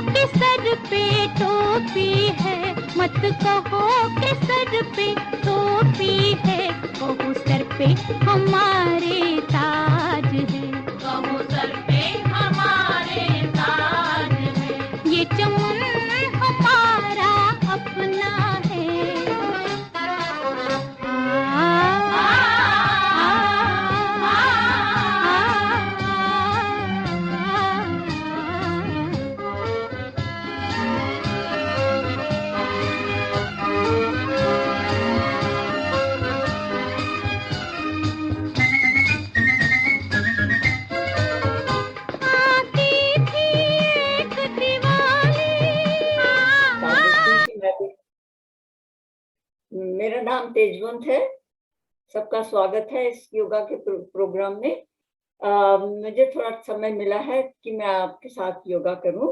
कि सर पे टोपी है, मत कहो कि सर पे टोपी है, कहो सर पे हमारे ताज है, कहो सर पे हमारे ताज है, ये चमन हमारा अपना है। मेरा नाम तेजवंत है। सबका स्वागत है इस योगा के प्रोग्राम में। मुझे थोड़ा समय मिला है कि मैं आपके साथ योगा करूं।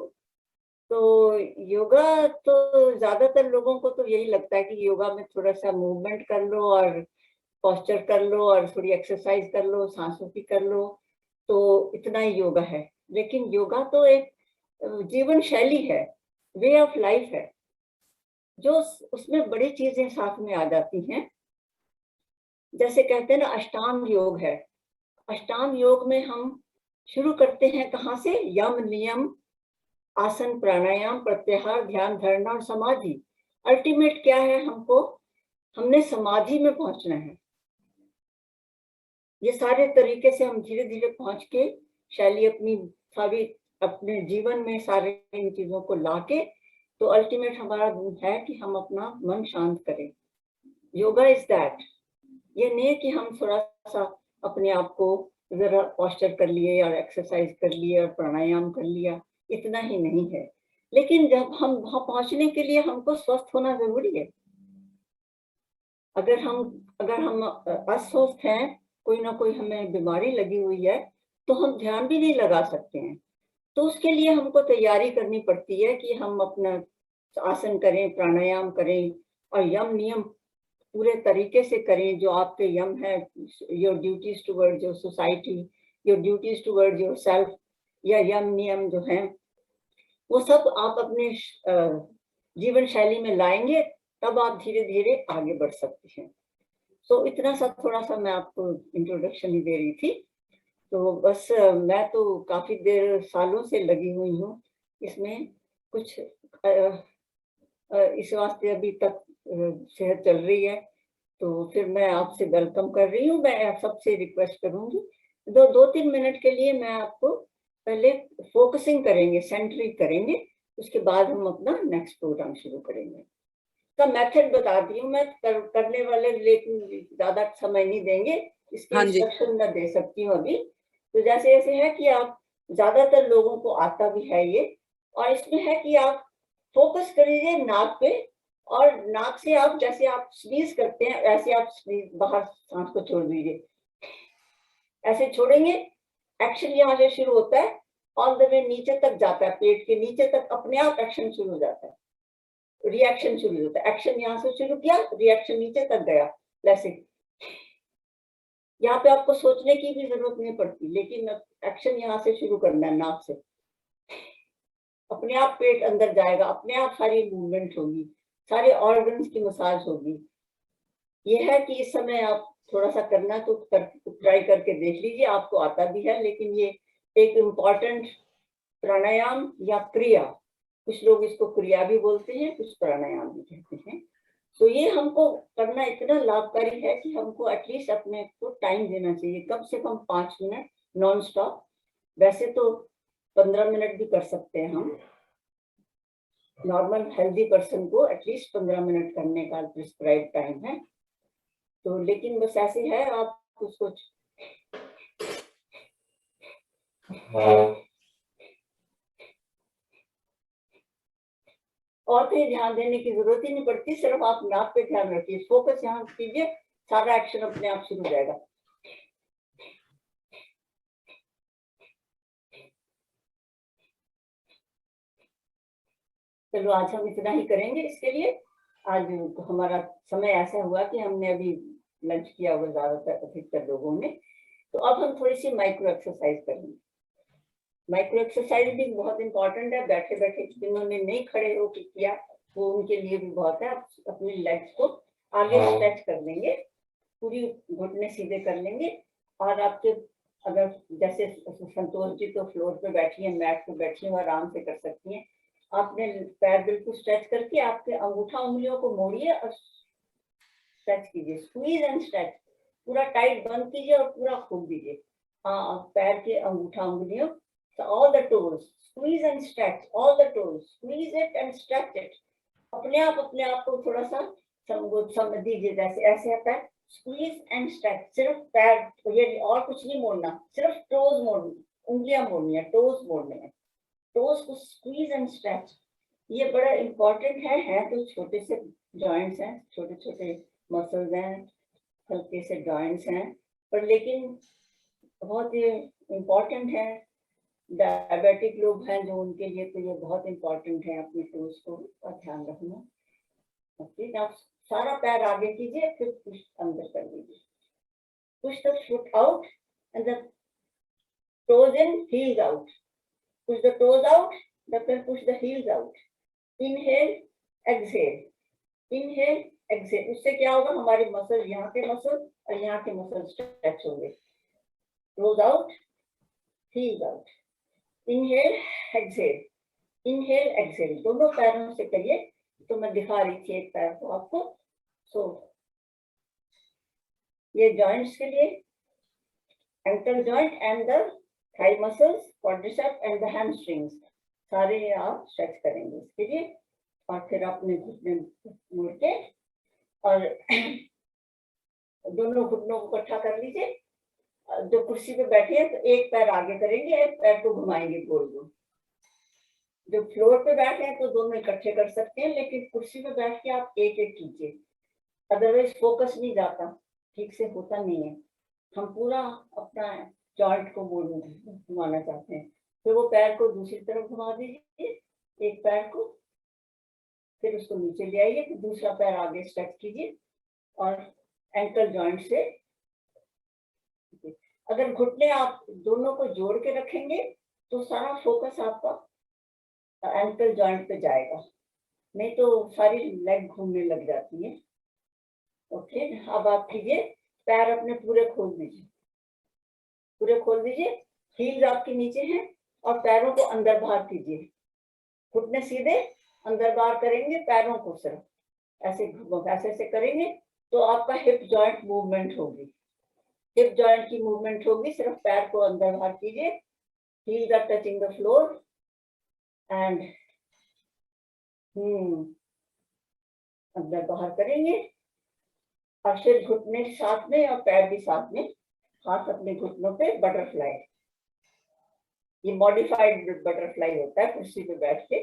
तो योगा तो ज्यादातर लोगों को तो यही लगता है कि योगा में थोड़ा सा मूवमेंट कर लो और पोस्चर कर लो और थोड़ी एक्सरसाइज कर लो, सांसों की कर लो, तो इतना ही योगा है। लेकिन योगा तो एक जीवन शैली है, वे ऑफ लाइफ है, जो उसमें बड़ी चीजें साथ में आ जाती हैं। जैसे कहते हैं ना, अष्टांग योग है। अष्टांग योग में हम शुरू करते हैं कहाँ से? यम, नियम, आसन, प्राणायाम, प्रत्याहार, ध्यान, धारणा और समाधि। अल्टीमेट क्या है? हमने समाधि में पहुंचना है। ये सारे तरीके से हम धीरे धीरे पहुंच के शैली सारी अपने जीवन में सारे इन चीजों को लाके, तो अल्टीमेट हमारा है कि हम अपना मन शांत करें। Yoga is that. ये नहीं है कि हम थोड़ा सा अपने आप को जरा पोस्चर कर लिए और एक्सरसाइज कर लिए और प्राणायाम कर लिया, इतना ही नहीं है। लेकिन जब हम वहां पहुंचने के लिए हमको स्वस्थ होना जरूरी है। अगर हम अस्वस्थ हैं, कोई ना कोई हमें बीमारी लगी हुई है, तो हम ध्यान भी नहीं लगा सकते हैं। तो उसके लिए हमको तैयारी करनी पड़ती है कि हम अपना आसन करें, प्राणायाम करें और यम नियम पूरे तरीके से करें। जो आपके यम है, your duties toward your society, your duties toward your self, या यम नियम जो हैं, वो सब आप अपने जीवन शैली में लाएंगे, तब आप धीरे धीरे आगे बढ़ सकते हैं। तो इतना सा थोड़ा सा मैं आपको इंट्रोडक्शन ही दे रही थी। तो बस मैं तो काफी देर सालों से लगी हुई हूँ इसमें। कुछ इस वास्ते अभी तक सेहत चल रही है, तो फिर मैं आपसे वेलकम कर रही हूँ। मैं सबसे रिक्वेस्ट करूंगी, दो तीन मिनट के लिए मैं आपको पहले फोकसिंग करेंगे, सेंटरिंग करेंगे, उसके बाद हम अपना नेक्स्ट प्रोग्राम शुरू करेंगे। का मेथड बता दी हूँ मैं, करने वाले, लेकिन ज्यादा समय नहीं देंगे, इसके इंस्ट्रक्शन मैं दे सकती हूँ अभी। तो जैसे ऐसे है कि आप, ज्यादातर लोगों को आता भी है ये, और इसमें है कि आप फोकस करिए नाक पे, और नाक से आप जैसे आप स्नीज करते हैं वैसे आप बाहर सांस को छोड़ दीजिए। ऐसे छोड़ेंगे, एक्शन यहाँ से शुरू होता है, ऑल द वे नीचे तक जाता है, पेट के नीचे तक अपने आप एक्शन शुरू हो जाता है, रिएक्शन शुरू होता है। एक्शन यहाँ से शुरू किया, रिएक्शन नीचे तक गया। वैसे यहाँ पे आपको सोचने की भी जरूरत नहीं पड़ती, लेकिन एक्शन यहाँ से शुरू करना है, नाक से। अपने आप पेट अंदर जाएगा, अपने आप सारी मूवमेंट होगी, सारे ऑर्गन्स की मसाज होगी। ये है कि इस समय आप थोड़ा सा करना तो ट्राई करके देख लीजिए, आपको आता भी है। लेकिन ये एक इम्पॉर्टेंट प्राणायाम या क्रिया, कुछ लोग इसको क्रिया भी बोलते हैं, कुछ प्राणायाम भी कहते हैं। तो ये हमको करना इतना लाभकारी है कि हमको एटलीस्ट अपने को टाइम देना चाहिए, कम से कम 5 मिनट नॉन स्टॉप। वैसे तो 15 मिनट भी कर सकते हैं हम। नॉर्मल हेल्दी पर्सन को एटलीस्ट 15 मिनट करने का प्रिस्क्राइब टाइम है। तो लेकिन बस ऐसे है, आप उसको और कहीं ध्यान देने की जरूरत ही नहीं पड़ती, सिर्फ आप नाक पे ध्यान रखिए, फोकस यहाँ कीजिए, सारा एक्शन अपने आप शुरू हो जाएगा। चलो आज हम इतना ही करेंगे। इसके लिए आज हमारा समय ऐसा हुआ कि हमने अभी लंच किया हुआ ज्यादातर अधिकतर लोगों ने। तो अब हम थोड़ी सी माइक्रो एक्सरसाइज करेंगे। माइक्रो एक्सरसाइज भी बहुत इंपॉर्टेंट है, बैठे बैठे जिन्होंने नहीं खड़े होकर किया वो उनके लिए भी बहुत है। आप अपनी लेग्स को आगे स्ट्रेच कर लेंगे, पूरी घुटने सीधे कर लेंगे, और आपके अगर जैसे संतोष जी तो फ्लोर पे बैठी है, मैट पे बैठी है, वो आराम से कर सकती हैं। आपने पैर बिल्कुल स्ट्रेच करके आपके अंगूठा उंगलियों को मोड़िए और स्ट्रेच कीजिए, स्क्वीज एंड स्ट्रेच, पूरा टाइट बंद कीजिए और पूरा खोल दीजिए। हाँ, पैर के अंगूठा उंगलियों, all the toes, squeeze and stretch all the toes, squeeze it and stretch it। अपने आप को थोड़ा सा समझ दीजिए, जैसे ऐसे आता है स्क्वीज एंड स्ट्रेच, सिर्फ पैर, ये और कुछ नहीं मोड़ना, सिर्फ टोज मोड़नी, उंगलियां मोड़नी है, टोज मोड़ने हैं, टोज को स्क्वीज एंड स्ट्रेच। ये बड़ा इंपॉर्टेंट है तो छोटे से जॉइंट्स हैं, छोटे छोटे मसल्स हैं, हल्के से जॉइंट्स हैं, पर लेकिन बहुत ही इम्पोर्टेंट है। डायबिटिक लोग हैं जो, उनके लिए तो ये बहुत इंपॉर्टेंट है, अपने टोज को ध्यान रखना। ओके, आप सारा पैर आगे कीजिए, फिर पुश अंदर कर दीजिए, push the foot out and the toes in, heels out, push the toes out, then push the heels out, inhale exhale, inhale exhale। उससे क्या होगा, हमारे मसल, यहाँ के मसल और यहाँ के मसल स्ट्रेच होंगे। Toes out, heels out, inhale exhale, inhale exhale, दोनों पैरों से करिए। तो मैं दिखा रही थी एक पैर को आपको। सो ये जॉइंट्स के लिए ankle joint and the thigh muscles, quadriceps and the hamstrings, सारे आप स्ट्रेच करेंगे इसके लिए। और फिर अपने घुटने मुड़ के और दोनों घुटनों को इकट्ठा कर लीजिए। जो कुर्सी पे बैठे हैं तो एक पैर आगे करेंगे, एक पैर को घुमाएंगे गोल गोल। जो फ्लोर पे बैठे हैं तो दोनों इकट्ठे कर सकते हैं, लेकिन कुर्सी पे बैठ के आप एक एक कीजिए, अदरवाइज फोकस नहीं जाता, ठीक से होता नहीं है। हम पूरा अपना जॉइंट को घुमाना चाहते हैं, फिर वो पैर को दूसरी तरफ घुमा दीजिए, एक पैर को, फिर उसको नीचे ले आइए, फिर दूसरा पैर आगे स्ट्रेच कीजिए और एंकल जॉइंट से। अगर घुटने आप दोनों को जोड़ के रखेंगे तो सारा फोकस आपका एंकल जॉइंट पे जाएगा, नहीं तो सारी लेग घूमने लग जाती है। ओके, अब आप कीजिए, पैर अपने पूरे खोल दीजिए, पूरे खोल दीजिए, हील्स आपके नीचे हैं और पैरों को अंदर बाहर कीजिए, घुटने सीधे अंदर बाहर करेंगे, पैरों को सिर्फ ऐसे ऐसे करेंगे तो आपका हिप जॉइंट मूवमेंट होगी, हिप जॉइंट की मूवमेंट होगी। सिर्फ पैर को अंदर बाहर कीजिए, heels are touching the floor and अंदर बाहर करेंगे, और फिर घुटने साथ में और पैर भी साथ में, हाथ अपने घुटनों पे, बटरफ्लाई। ये मॉडिफाइड बटरफ्लाई होता है कुर्सी पे बैठ के,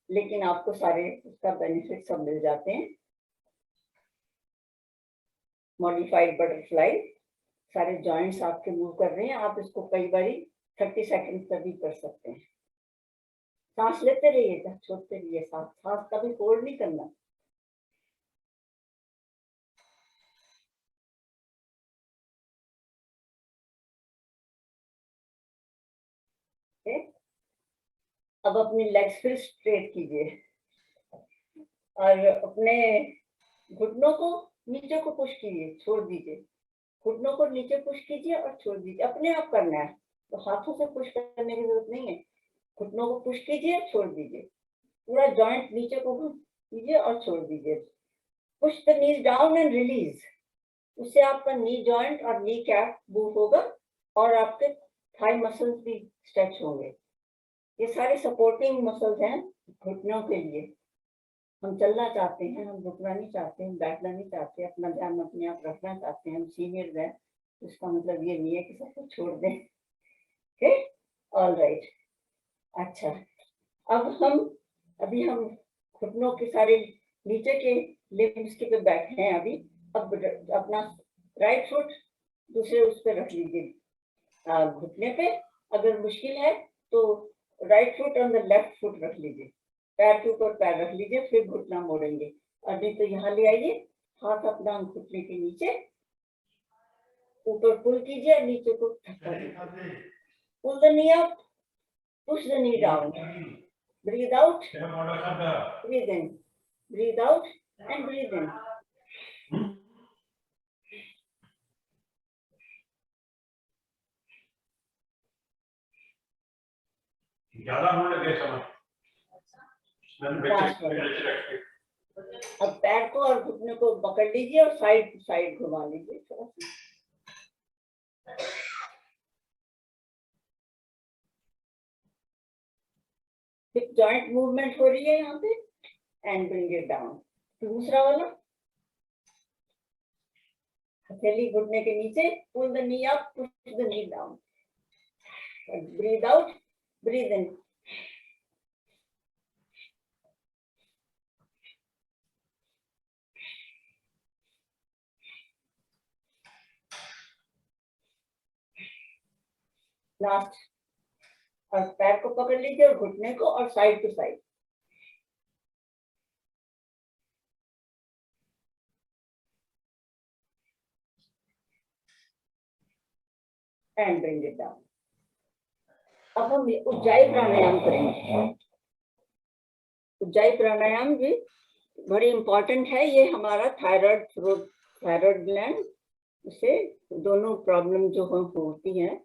लेकिन आपको सारे उसका बेनिफिट सब मिल जाते हैं। मॉडिफाइड बटरफ्लाई, सारे जॉइंट्स आपके मूव कर रहे हैं, आप इसको कई बारी 30 सेकंड तक भी कर सकते हैं। सांस लेते रहिएगा, छोड़ते रहिए सांस, सांस कभी होल्ड नहीं करना। अब अपनी लेग्स फिर स्ट्रेट कीजिए और अपने घुटनों को नीचे को पुश कीजिए, छोड़ दीजिए, घुटनों को नीचे पुश कीजिए और छोड़ दीजिए, अपने आप करना है, तो हाथों से पुश करने की जरूरत नहीं है। घुटनों को पुश कीजिए, छोड़ दीजिए, पूरा जॉइंट नीचे को कीजिए और छोड़ दीजिए। Push the knees down and release, उससे आपका नी जॉइंट और नी कैप मूव होगा और आपके थाई मसल्स भी स्ट्रेच होंगे। ये सारे सपोर्टिंग मसल्स हैं घुटनों के लिए। हम चलना चाहते हैं, हम रुकना नहीं चाहते, हम बैठना नहीं चाहते, अपना ध्यान अपने आप रखना चाहते हैं, हम सीनियर हैं, इसका मतलब ये नहीं है कि सब कुछ छोड़ दें। Okay, all right. अच्छा, अब अभी हम घुटनों के सारे नीचे के लिम्स के पे बैठे हैं अभी। अब अपना राइट फुट दूसरे उस पर रख लीजिए घुटने पे, अगर मुश्किल है तो right foot on the left foot रख लीजिए, पैर के ऊपर पैर रख लीजिए, फिर घुटना मोड़ेंगे। और नहीं तो यहाँ ले आइए, हाथ अपना घुटने के नीचे, ऊपर पुल कीजिए, नीचे को धक्का दीजिए, pull the knee up, push the knee down, breathe out, breathe in, breathe out and breathe in. ज्यादा होने लगे समय। अब पैर को और घुटने को पकड़ लीजिए और साइड टू साइड घुमा लीजिए थोड़ा सा। हिप जॉइंट मूवमेंट हो रही है यहाँ पे एंड ब्रिंग इट डाउन। दूसरा वाला हथेली घुटने के नीचे, pull the knee up, push the knee down, breathe out, breathe in. Last, और पैर को पकड़ लीजिए और घुटने को और side to side. And bring it down. अब हम उज्जाई प्राणायाम करेंगे। उज्जाई प्राणायाम भी बड़ी इंपॉर्टेंट है। ये हमारा थायराइड ग्लैंड से दोनों प्रॉब्लम जो होती हैं,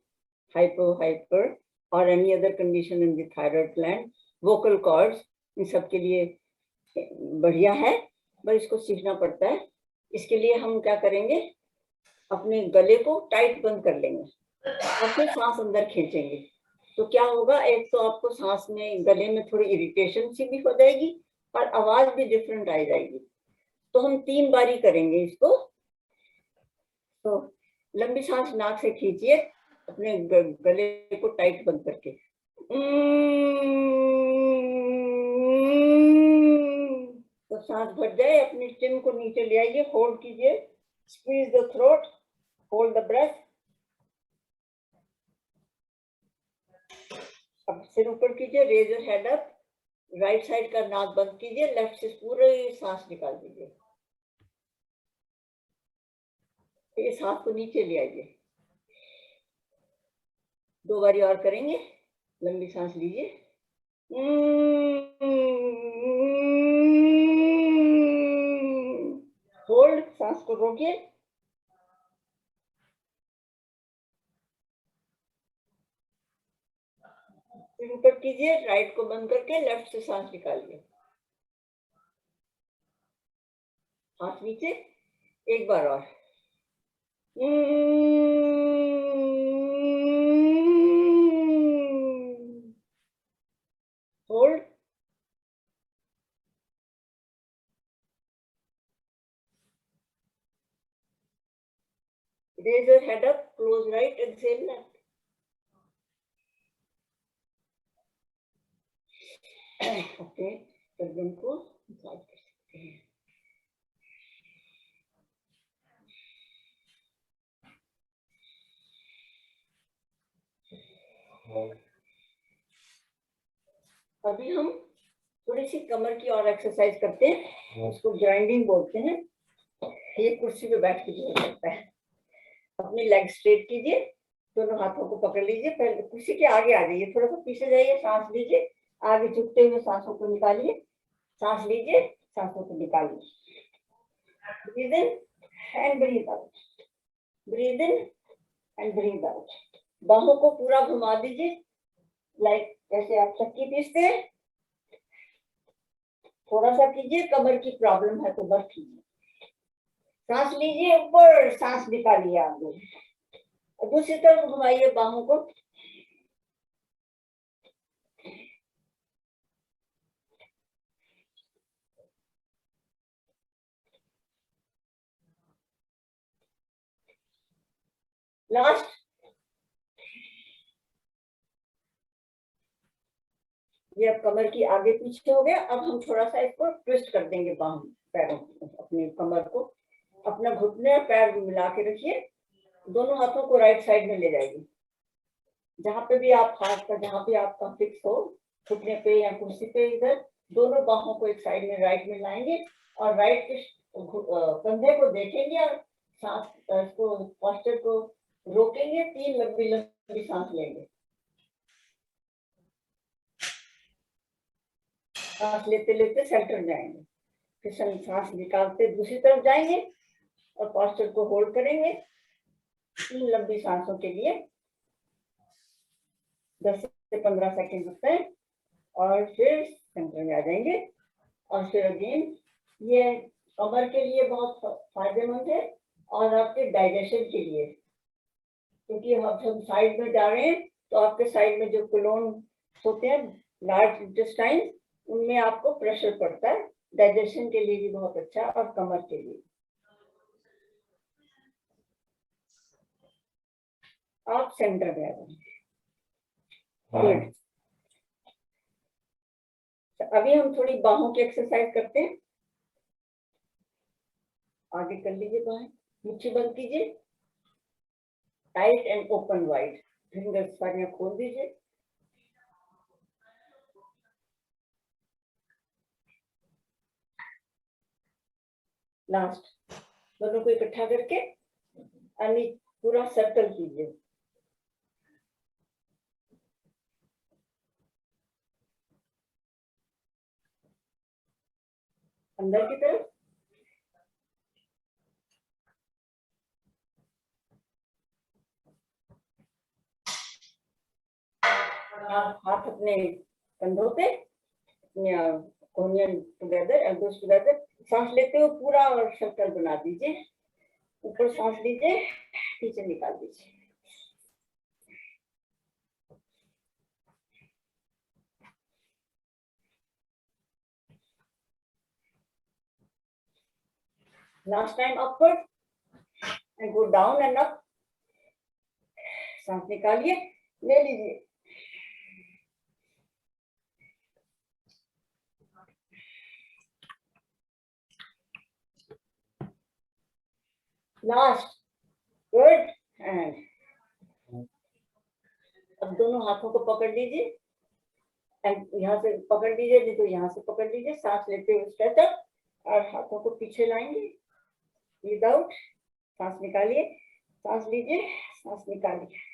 हाइपो हाइपर और any other condition in the thyroid gland, vocal cords, इन सब के लिए बढ़िया है, बस इसको सीखना पड़ता है। इसके लिए हम क्या करेंगे, अपने गले को टाइट बंद कर लेंगे और फिर सांस अंदर खींचेंगे। तो क्या होगा, एक तो आपको सांस में गले में थोड़ी इरिटेशन सी भी हो जाएगी और आवाज भी डिफरेंट आ जाएगी। तो हम 3 बारी करेंगे इसको। तो लंबी सांस नाक से खींचिए, अपने गले को टाइट बंद करके। तो सांस भर जाए, अपनी चिन को नीचे ले आइए, होल्ड कीजिए, squeeze the throat, hold the breath. अब सिर ऊपर कीजिए, raise your head up, right side का नाक बंद कीजिए, लेफ्ट से पूरे सांस निकाल दीजिए। इस हाथ को नीचे ले आइए। 2 बारी और करेंगे। लंबी सांस लीजिए, होल्ड, सांस को रोकिए, फिर ऊपर कीजिए, राइट को बंद करके लेफ्ट से सांस निकालिए। हाथ नीचे, एक बार और। Hold, raise your head up, close right, exhale left. Okay, गर्दन को मसाज कर सकते हैं। अभी हम थोड़ी सी कमर की और एक्सरसाइज करते हैं, उसको ग्राइंडिंग बोलते हैं। ये कुर्सी पे बैठ के हो सकता है। अपनी लेग स्ट्रेट कीजिए, दोनों हाथों को पकड़ लीजिए, पहले कुर्सी के आगे आ जाइए, थोड़ा सा पीछे जाइए, सांस लीजिए, आगे झुकते हुए सांसों को निकालिए, सांस लीजिए, सांसों को निकालिए। Breathe in and breathe out, breathe in and breathe out. बाहों को पूरा घुमा दीजिए, लाइक जैसे आप चक्की पीसते हैं। थोड़ा सा कीजिए, कमर की प्रॉब्लम है तो बस कीजिए। सांस लीजिए ऊपर, सांस निकालिए आगे, दूसरी तरफ घुमाइए बाहों को। लास्ट, ये अब कमर की आगे पीछे हो गया। अब हम थोड़ा सा इसको ट्विस्ट कर देंगे, बाहों पैरों अपनी कमर को, अपना घुटने पैर मिला के रखिए, दोनों हाथों को राइट साइड में ले जाइए। जहां पे भी आप हाथ का, जहां पे आपका फिक्स हो, घुटने पे या कुर्सी पे, इधर दोनों बाहों को एक साइड में राइट में लाएंगे और राइट के कंधे को देखेंगे और सांस को, पोस्चर को रोकेंगे। 3 लंबी लंबी सांस लेंगे। सांस लेते लेते सेंटर जाएंगे, फिर सांस निकालते दूसरी तरफ जाएंगे और पोस्चर को होल्ड करेंगे 3 लंबी सांसों के लिए 10 से 15 सेकंड रुकते हैं और फिर सेंटर में आ जाएंगे। और फिर अगेन ये कमर के लिए बहुत फायदेमंद है और आपके डाइजेशन के लिए, क्योंकि हम साइड में जा रहे हैं तो आपके साइड में जो कोलोन होते हैं लार्ज इंटेस्टाइन, उनमें आपको प्रेशर पड़ता है, डाइजेशन के लिए भी बहुत अच्छा और कमर के लिए। आप सेंटर में आ जाएंगे। गुड। अभी हम थोड़ी बाहों की एक्सरसाइज करते हैं। आगे कर लीजिए बाहें, मुट्ठी बंद कीजिए, tight and open wide, fingers सारियां खोल दीजिए। लास्ट दोनों को इकट्ठा करके यानी पूरा सर्कल कीजिए। अंदर की तरफ आप हाथ अपने कंधों पे, कोहनियन टुगेदर, एल्बोस टुगेदर, सांस लेते हुए पूरा सर्कल बना दीजिए। ऊपर सांस लीजिए, नीचे निकाल दीजिए। Last time upward and go down and up. सांस निकालिए, ले लीजिए। Last good. एंड अब दोनों हाथों को पकड़ लीजिए एंड यहाँ से पकड़ लीजिए, नहीं तो यहाँ से पकड़ लीजिए। सांस लेते हुए स्ट्रेच अप और हाथों को पीछे लाएंगे। ब्रीथ आउट, सांस निकालिए, सांस लीजिए, सांस निकालिए।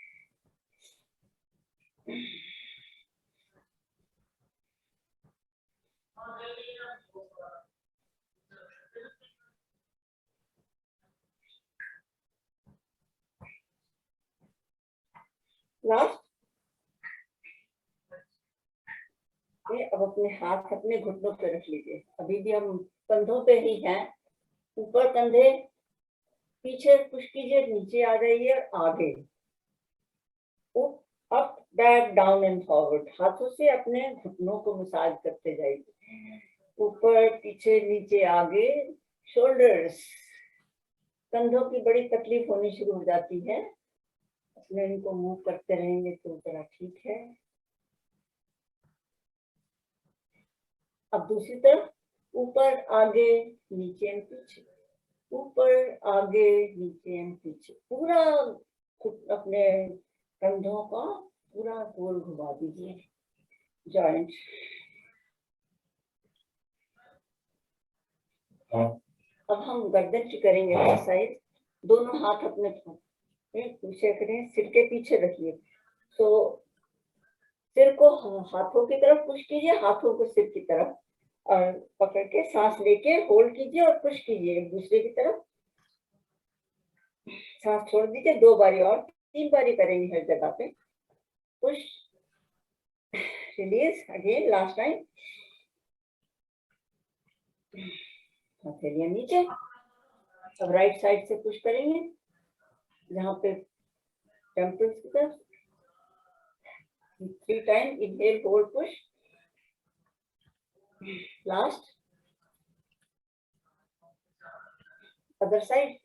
लास्ट। अब अपने हाथ अपने घुटनों पे रख लीजिए। अभी भी हम कंधों पे ही हैं। ऊपर कंधे, पीछे पुश कीजिए, नीचे आ जाइए, आगे, up back down and forward. हाथों से अपने घुटनों को मसाज करते जाइए, ऊपर पीछे नीचे आगे। शोल्डर्स, कंधों की बड़ी तकलीफ होनी शुरू हो जाती है, अपने इनको मूव करते रहेंगे तो जरा ठीक है। अब दूसरी तरफ, ऊपर आगे नीचे एंड पीछे, ऊपर आगे नीचे एंड पीछे। पूरा अपने कंधों का पूरा गोल घुमा दीजिए, जॉइंट। अब हम गर्दन की करेंगे एक्सरसाइज। दोनों हाथ अपने पीछे करें, सिर के पीछे रखिए। तो सिर को हाथों की तरफ पुश कीजिए, हाथों को सिर की तरफ, और पकड़ के सांस लेके होल्ड कीजिए और पुश कीजिए एक दूसरे की तरफ। सांस छोड़ दीजिए, 2 बारी और, 3 बारी करेंगे हर जगह पे। Push, release, again last time. हथेलियां नीचे। अब राइट साइड से पुश करेंगे, जहाँ पे टेम्पल्स की तरफ। 3 time inhale, hold, push. Last, other side.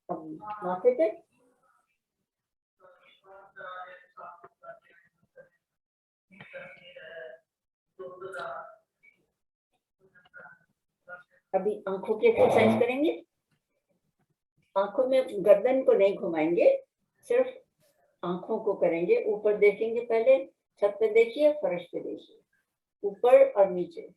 अब माथे पे अभी आंखों की एक्सरसाइज करेंगे। आंखों में गर्दन को नहीं घुमाएंगे, सिर्फ आंखों को करेंगे। ऊपर देखेंगे, पहले छत पे देखिए, फर्श पे देखिए, ऊपर और नीचे।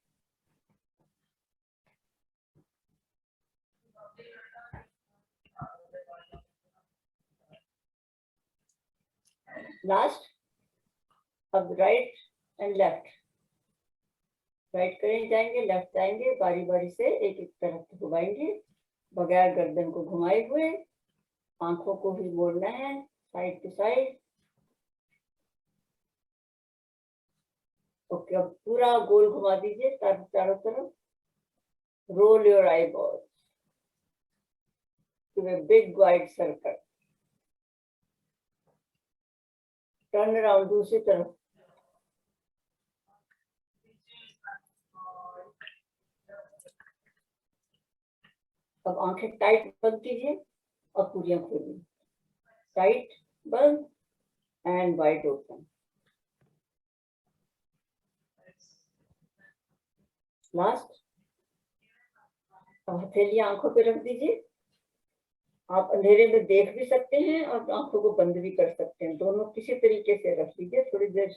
लास्ट। अब राइट एंड लेफ्ट, राइट करें जाएंगे, लेफ्ट जाएंगे, बारी बारी से एक एक तरफ घुमाएंगे, बगैर गर्दन को घुमाए हुए। आंखों को ही मोड़ना है साइड टू साइड। ओके, अब पूरा गोल घुमा दीजिए चारों तरफ। Roll your eyeballs to a big wide circle. Turn around दूसरी तरफ। अब आंखें टाइट बंद कीजिए और पूरियां खोलिए। टाइट बंद एंड वाइड ओपन। लास्ट। अब हथेली आंखों पे रख दीजिए। आप अंधेरे में देख भी सकते हैं और आंखों को बंद भी कर सकते हैं, दोनों किसी तरीके से रख लीजिए थोड़ी देर,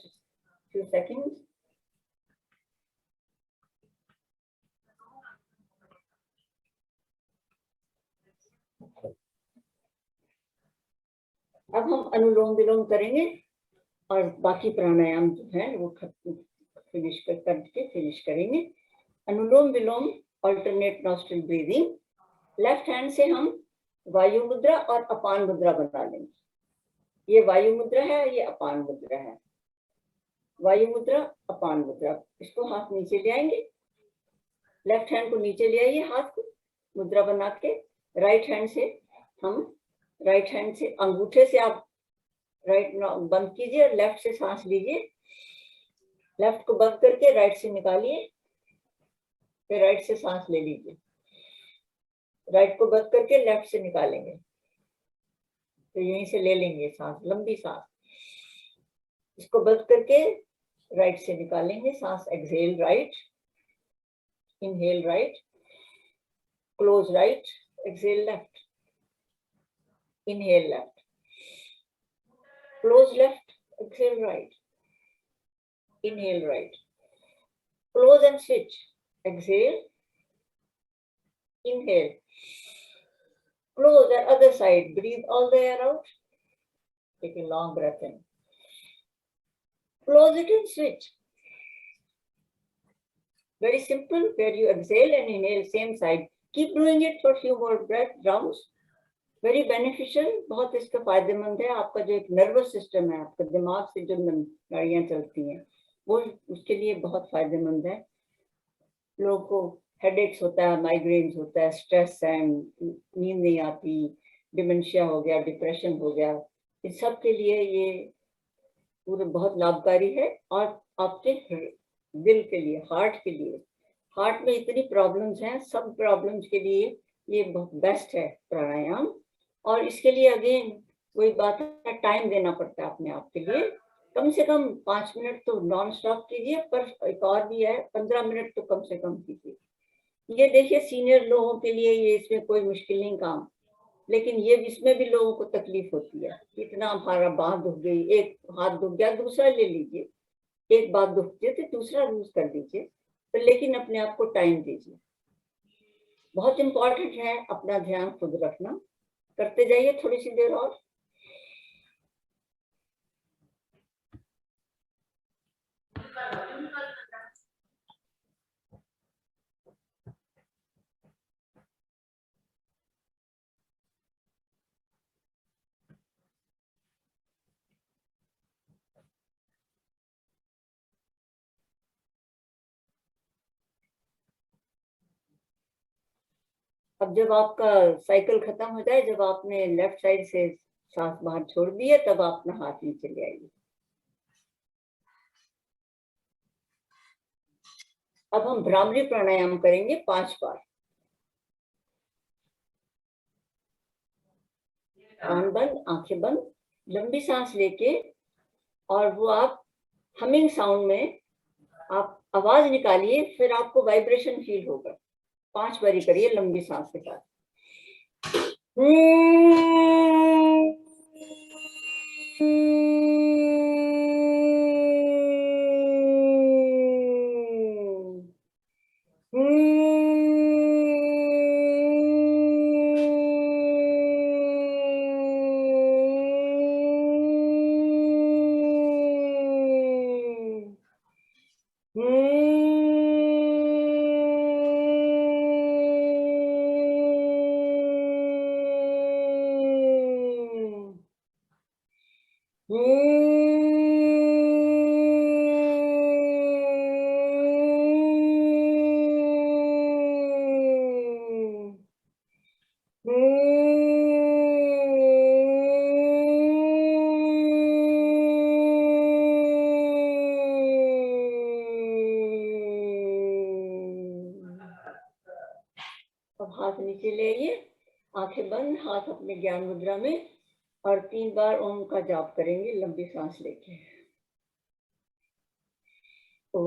few seconds। अब हम अनुलोम विलोम करेंगे और बाकी प्राणायाम जो है वो फिनिश करेंगे। Anulom vilom alternate nostril breathing. Left hand से हम वायु मुद्रा और अपान मुद्रा बना लेंगे। ये वायु मुद्रा है, ये अपान मुद्रा है। वायु मुद्रा, अपान मुद्रा। इसको हाथ नीचे ले आएंगे, लेफ्ट हैंड को नीचे ले आइए, हाथ को मुद्रा बना के। राइट हैंड से अंगूठे से आप राइट बंद कीजिए और लेफ्ट से सांस लीजिए। लेफ्ट को बंद करके राइट से निकालिए, फिर राइट से सांस ले लीजिए। राइट को बंद करके लेफ्ट से निकालेंगे, तो यहीं से ले लेंगे सांस, लंबी सांस। इसको बंद करके राइट से निकालेंगे सांस। Exhale right, inhale right, close right, exhale left, inhale left, close left, exhale right, inhale right, close and switch, exhale, inhale, close the other side, breathe all the air out, take a long breath in, close it and switch. Very simple, where you exhale and inhale same side. Keep doing it for few more breath rounds. Very beneficial, बहुत इसका फायदेमंद है। आपका जो एक nervous system है, आपका दिमाग से जो नाड़ियां चलती हैं, वो उसके लिए बहुत फायदेमंद है। लोगों को हेडेक्स होता है, माइग्रेन्स होता है, स्ट्रेस है, नींद नहीं आती, डिमेंशिया हो गया, डिप्रेशन हो गया, इस सब के लिए ये पूरे बहुत लाभकारी है। और आपके दिल के लिए, हार्ट के लिए, हार्ट में इतनी प्रॉब्लम्स हैं, सब प्रॉब्लम्स के लिए ये बहुत बेस्ट है प्राणायाम। और इसके लिए अगेन वही बात है, टाइम देना पड़ता है अपने आप के लिए। कम से कम 5 मिनट तो नॉन स्टॉप कीजिए, पर एक और भी है, 15 मिनट तो कम से कम कीजिए। ये देखिए सीनियर लोगों के लिए ये इसमें कोई मुश्किल नहीं काम, लेकिन ये इसमें भी लोगों को तकलीफ होती है। इतना हमारा बांह दुख गई, एक हाथ दुख गया, दूसरा ले लीजिए। एक बात दुखती है तो दूसरा यूज कर लीजिए, तो लेकिन अपने आप को टाइम दीजिए। बहुत इंपॉर्टेंट है अपना ध्यान खुद रखना। करते जाइए थोड़ी सी देर और। अब जब आपका साइकिल खत्म हो जाए, जब आपने लेफ्ट साइड से सांस बाहर छोड़ दी है, तब आप अपना हाथ नीचे ले आइए। अब हम भ्रामरी प्राणायाम करेंगे 5 बार। कान बंद, आंखें बंद, लंबी सांस लेके, और वो आप हमिंग साउंड में आप आवाज निकालिए, फिर आपको वाइब्रेशन फील होगा। 5 बारी करिए लंबी सांस के साथ। अब हाथ नीचे ले आइए, आंखें बंद, हाथ अपने ज्ञान मुद्रा में, और 3 बार ओम का जाप करेंगे लंबी सांस लेके। ओ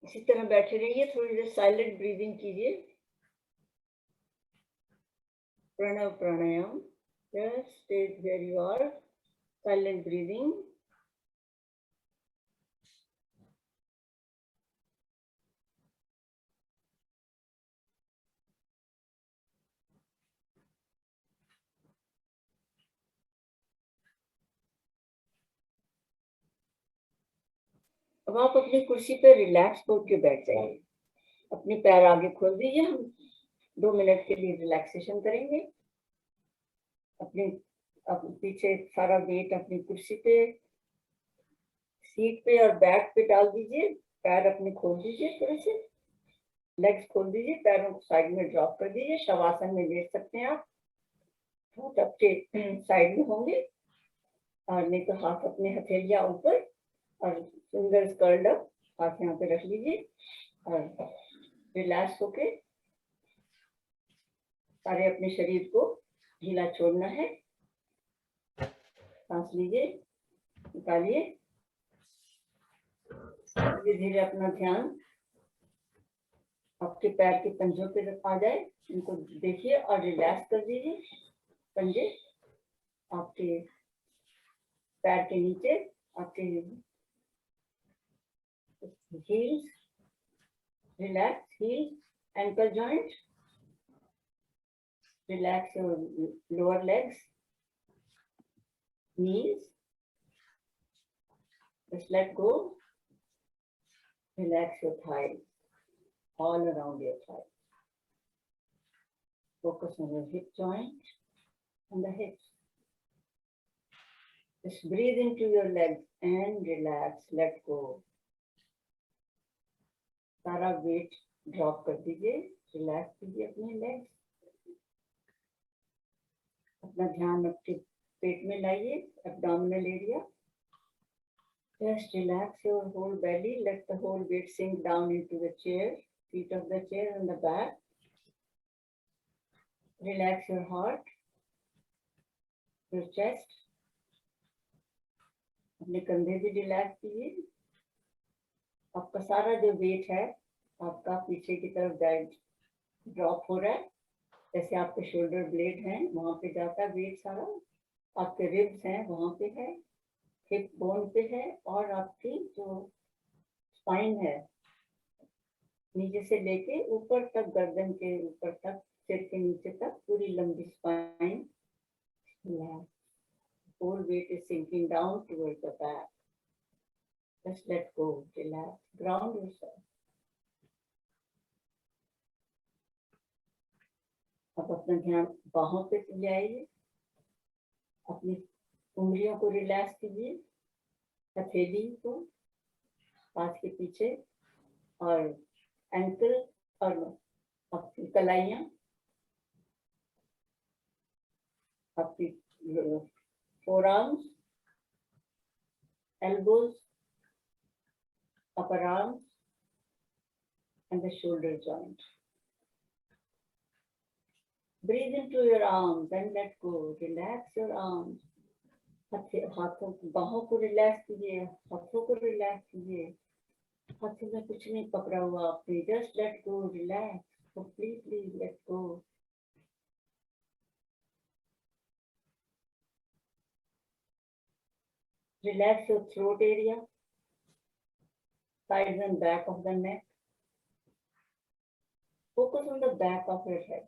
इसी तरह बैठे रहिए, थोड़ी देर साइलेंट ब्रीदिंग कीजिए। प्रणव प्राणायाम, just stay where you are, silent breathing. अब आप अपनी कुर्सी पर रिलैक्स होकर के बैठ जाइए, अपने पैर आगे खोल दीजिए। हम 2 मिनट के लिए रिलैक्सेशन करेंगे। अपने पीछे सारा वेट अपनी कुर्सी पे, सीट पे और बैक पे डाल दीजिए। पैर अपने खोल दीजिए, थोड़े से लेग्स खोल दीजिए, पैरों को साइड में ड्रॉप कर दीजिए। शवासन में लेट सकते हैं आप, हाथ आपके साइड में होंगे, और नहीं तो हाथ अपने हथेलियां ऊपर और फिंगर्स कर्ल्ड अप, हाथ यहाँ पे रख लीजिए और रिलैक्स होके सारे अपने शरीर को ढीला छोड़ना है। सांस लीजिए, निकालिए, धीरे धीरे अपना ध्यान आपके पैर के पंजों पे आ जाए, इनको देखिए और रिलैक्स कर दीजिए। पंजे आपके पैर के नीचे, आपके heels, relax heels, ankle joint, relax your lower legs, knees, just let go, relax your thighs, all around your thighs. Focus on your hip joint and the hips. Just breathe into your legs and relax, let go. सारा wait drop कर दीजिए, relax कीजिए अपने legs. अपना ध्यान आपके पेट में लाइए, abdominal area. Just relax your whole belly, let the whole weight sink down into the chair, feet of the chair and the back. Relax your heart, your chest. अपने कंधे भी रिलैक्स कीजिए। आपका सारा जो वेट है आपका पीछे की तरफ ड्रॉप हो रहा है, जैसे आपके शोल्डर ब्लेड हैं वहां पे जाता है वेट सारा, आपके रिब्स हैं वहां पे है, हिप बोन पे है, और आपकी जो स्पाइन है नीचे से लेके ऊपर तक, गर्दन के ऊपर तक, सिर के नीचे तक पूरी लंबी spine. whole weight is sinking down towards the back. Just let go, relax, ground yourself. अब अपना ध्यान बाहों पे ले आइए, अपनी उंगलियों को रिलैक्स कीजिए, हथेली को हाथ के पीछे, और एंकल और आपकी कलाइयां, आपकी forearms, elbows, upper arms, and the shoulder joint. Breathe into your arms and let go. Relax your arms. हाथों बाहों को रिलैक्स कीजिए, हाथों को रिलैक्स कीजिए, हाथ में कुछ नहीं पकड़ा हुआ आपने, just let go, relax, completely let go. Relax your throat area, sides and back of the neck. Focus on the back of your head,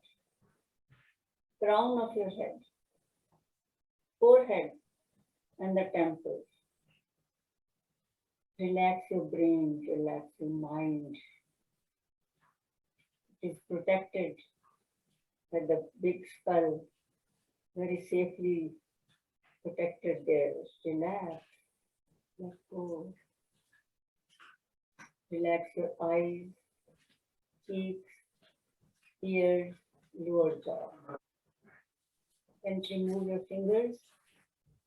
crown of your head, forehead, and the temples. Relax your brain, relax your mind. It is protected by the big skull, very safely protected there. Relax, let go. Relax your eyes, cheeks, ears, lower jaw. Gently move your fingers,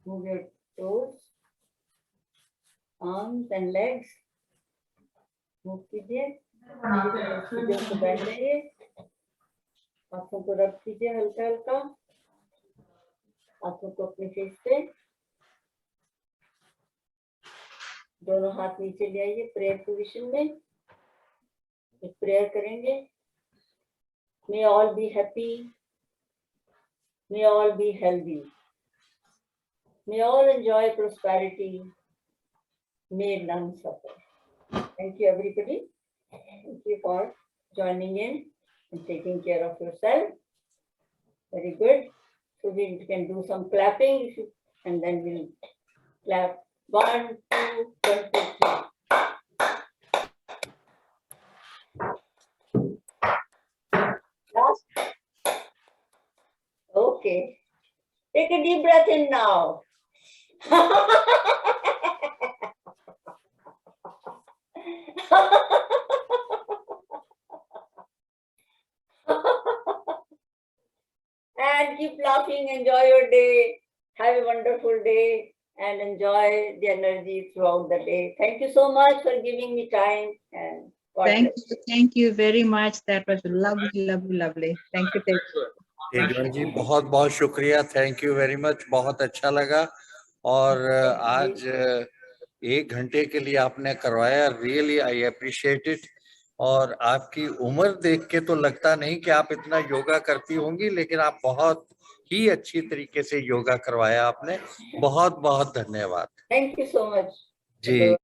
move your toes, arms and legs. Move कीजिए, सीधे को बैठ जाइए, आंखों को रब कीजिए हल्का हल्का, आंखों को अपने फेस पे, दोनों हाथ नीचे ले आइए प्रेयर पोजीशन में। एक प्रेयर करेंगे। May all be happy, may all be healthy, may all enjoy prosperity, may none suffer. Thank you everybody. Thank you for joining in and taking care of yourself. Very good. So we can do some clapping and then we'll clap. 1, 2, 1, 2, 3. Last. Okay. Take a deep breath in now. And keep laughing, enjoy your day. Have a wonderful day and enjoy the energy throughout the day. Thank you so much for giving me time. And thank you very much. That was lovely, lovely, lovely. Thank you. तेजवन जी बहुत बहुत शुक्रिया, thank you very much, बहुत अच्छा लगा। और आज 1 घंटे के लिए आपने करवाया, रियली आई अप्रिशिएट इट। और आपकी उम्र देख के तो लगता नहीं कि आप इतना योगा करती होंगी, लेकिन आप बहुत ही अच्छी तरीके से योगा करवाया आपने। बहुत बहुत धन्यवाद। Thank you so much ji.